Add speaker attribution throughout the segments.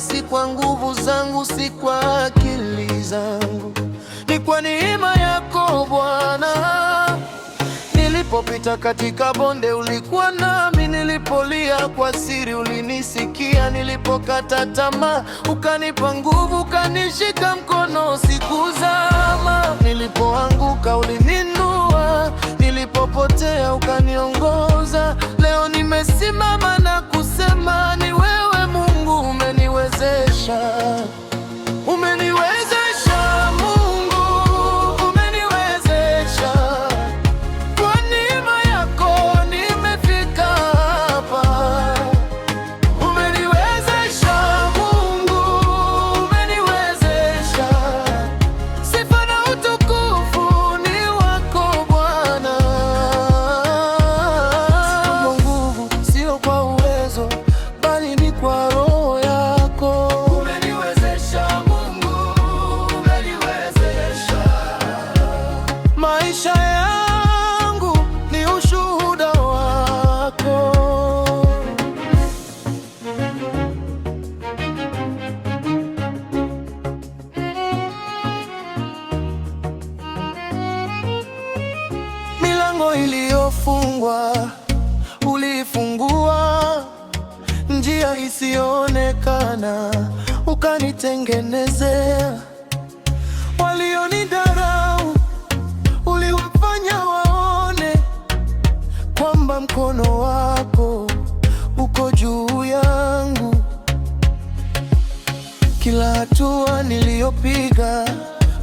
Speaker 1: wala si kwa nguvu zangu, si kwa akili zangu, ni kwa neema yako Bwana. Nilipopita katika bonde ulikuwa nami, nilipolia kwa siri ulinisikia, nilipokata tamaa ukanipa nguvu, ukanishika mkono sikuzama, nilipoanguka ulininua, nilipopotea ukaniongoza. Leo nimesimama na kusema ni wewe Mungu umeniwezesha. Umeniwezesha Mungu, umeniwezesha. Kwa neema yako nimefika hapa. Umeniwezesha Mungu, umeniwezesha. Sifa na utukufu ni wako Bwana. Sio kwa nguvu, sio kwa uwezo, bali ni kwa Roho yako. Umeniwezesha Mungu, umeniwezesha. Maisha yangu ni ushuhuda wako. Milango iliyofungwa ulifungua, njia isiyoonekana ukanitengenezea. Walionidharau uliwafanya waone kwamba mkono wako uko juu yangu. Kila hatua niliyopiga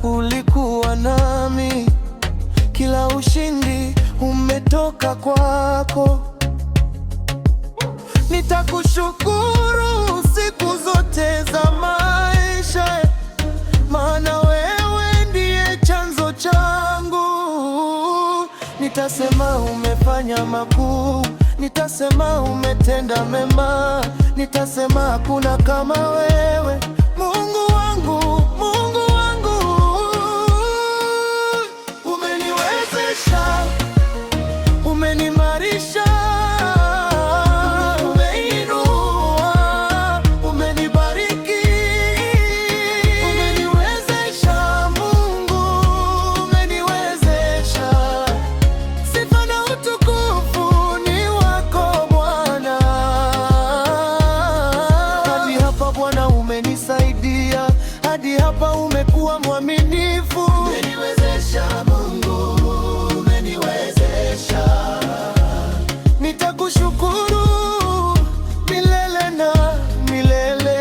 Speaker 1: ulikuwa nami, kila ushindi umetoka kwako. Nitakushukuru siku zote za maisha, maana wewe ndiye chanzo changu. Nitasema umefanya makuu, nitasema umetenda mema, nitasema hakuna kama wewe, Mungu wangu, Mungu wangu. Umeniwezesha, umeniimarisha, umeinua, umenibariki. Umeniwezesha Mungu, umeniwezesha. Sifa na utukufu ni wako Bwana. Hadi hapa Bwana umenisaidia, hadi hapa umekuwa mwaminifu. Umeniwezesha Mungu, umeniwezesha. Nitakushukuru milele na milele.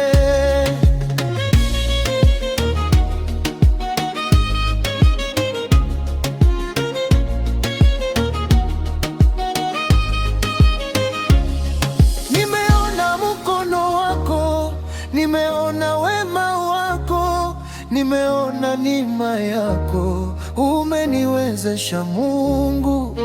Speaker 1: Nimeona mkono wako, nimeona wema wako, nimeona neema yako. Umeniwezesha Mungu.